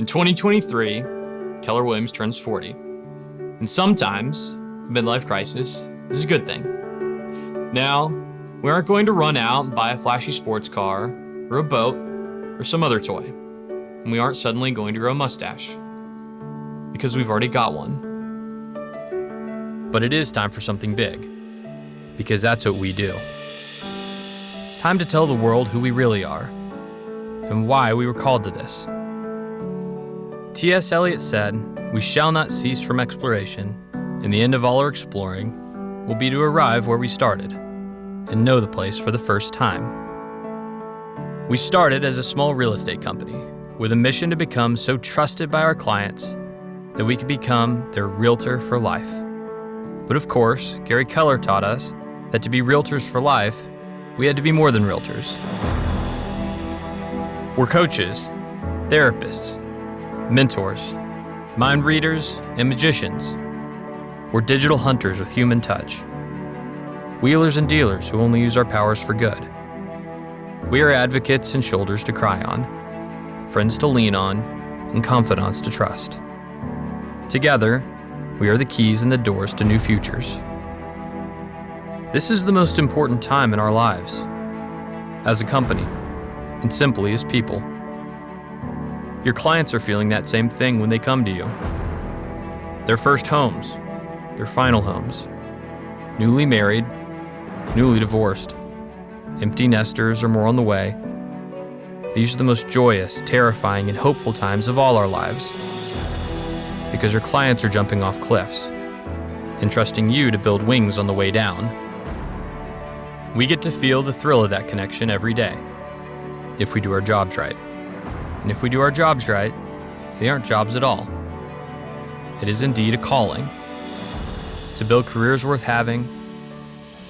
In 2023, Keller Williams turns 40. And sometimes, a midlife crisis is a good thing. Now, we aren't going to run out and buy a flashy sports car, or a boat, or some other toy. And we aren't suddenly going to grow a mustache, because we've already got one. But it is time for something big, because that's what we do. It's time to tell the world who we really are, and why we were called to this. T.S. Eliot said, "We shall not cease from exploration, and the end of all our exploring will be to arrive where we started, and know the place for the first time." We started as a small real estate company, with a mission to become so trusted by our clients that we could become their realtor for life. But of course, Gary Keller taught us that to be realtors for life, we had to be more than realtors. We're coaches, therapists, mentors, mind readers, and magicians. We're digital hunters with human touch. Wheelers and dealers who only use our powers for good. We are advocates and shoulders to cry on, friends to lean on, and confidants to trust. Together, we are the keys and the doors to new futures. This is the most important time in our lives, as a company, and simply as people. Your clients are feeling that same thing when they come to you. Their first homes, their final homes, newly married, newly divorced, empty nesters or more on the way. These are the most joyous, terrifying, and hopeful times of all our lives, because your clients are jumping off cliffs and trusting you to build wings on the way down. We get to feel the thrill of that connection every day, if we do our jobs right. And if we do our jobs right, they aren't jobs at all. It is indeed a calling to build careers worth having,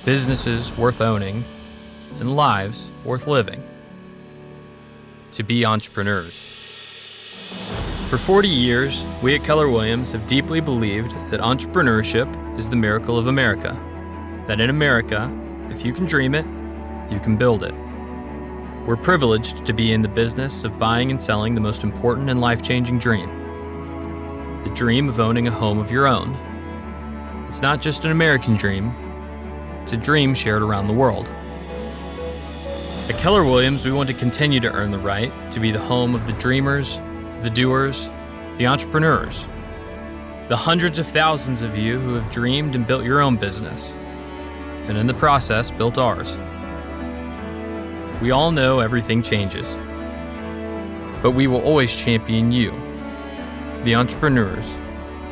businesses worth owning, and lives worth living. To be entrepreneurs. For 40 years, we at Keller Williams have deeply believed that entrepreneurship is the miracle of America. That in America, if you can dream it, you can build it. We're privileged to be in the business of buying and selling the most important and life-changing dream. The dream of owning a home of your own. It's not just an American dream, it's a dream shared around the world. At Keller Williams, we want to continue to earn the right to be the home of the dreamers, the doers, the entrepreneurs. The hundreds of thousands of you who have dreamed and built your own business, and in the process, built ours. We all know everything changes, but we will always champion you, the entrepreneurs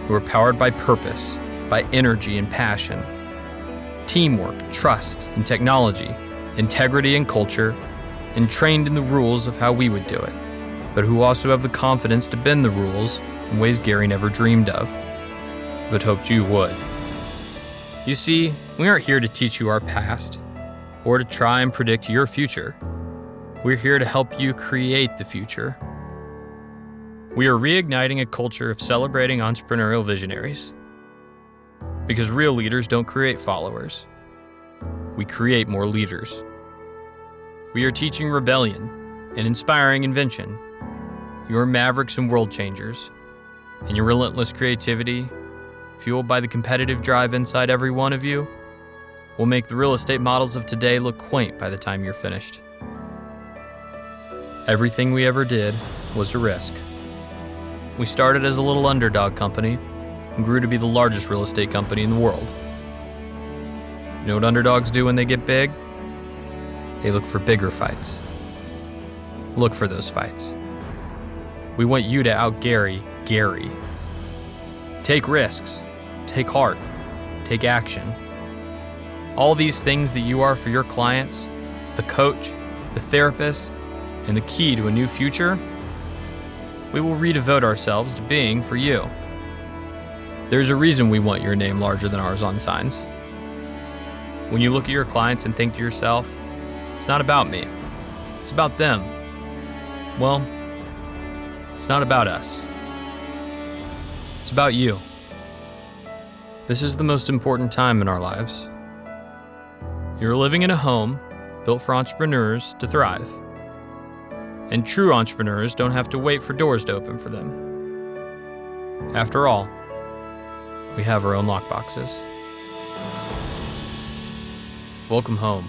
who are powered by purpose, by energy and passion, teamwork, trust and technology, integrity and culture, and trained in the rules of how we would do it, but who also have the confidence to bend the rules in ways Gary never dreamed of, but hoped you would. You see, we aren't here to teach you our past, or to try and predict your future. We're here to help you create the future. We are reigniting a culture of celebrating entrepreneurial visionaries. Because real leaders don't create followers. We create more leaders. We are teaching rebellion and inspiring invention. You are mavericks and world changers. And your relentless creativity, fueled by the competitive drive inside every one of you, will make the real estate models of today look quaint by the time you're finished. Everything we ever did was a risk. We started as a little underdog company and grew to be the largest real estate company in the world. You know what underdogs do when they get big? They look for bigger fights. Look for those fights. We want you to out-Gary Gary. Take risks. Take heart. Take action. All these things that you are for your clients, the coach, the therapist, and the key to a new future, we will redevote ourselves to being for you. There's a reason we want your name larger than ours on signs. When you look at your clients and think to yourself, it's not about me, it's about them. Well, it's not about us. It's about you. This is the most important time in our lives. You're living in a home built for entrepreneurs to thrive. And true entrepreneurs don't have to wait for doors to open for them. After all, we have our own lockboxes. Welcome home.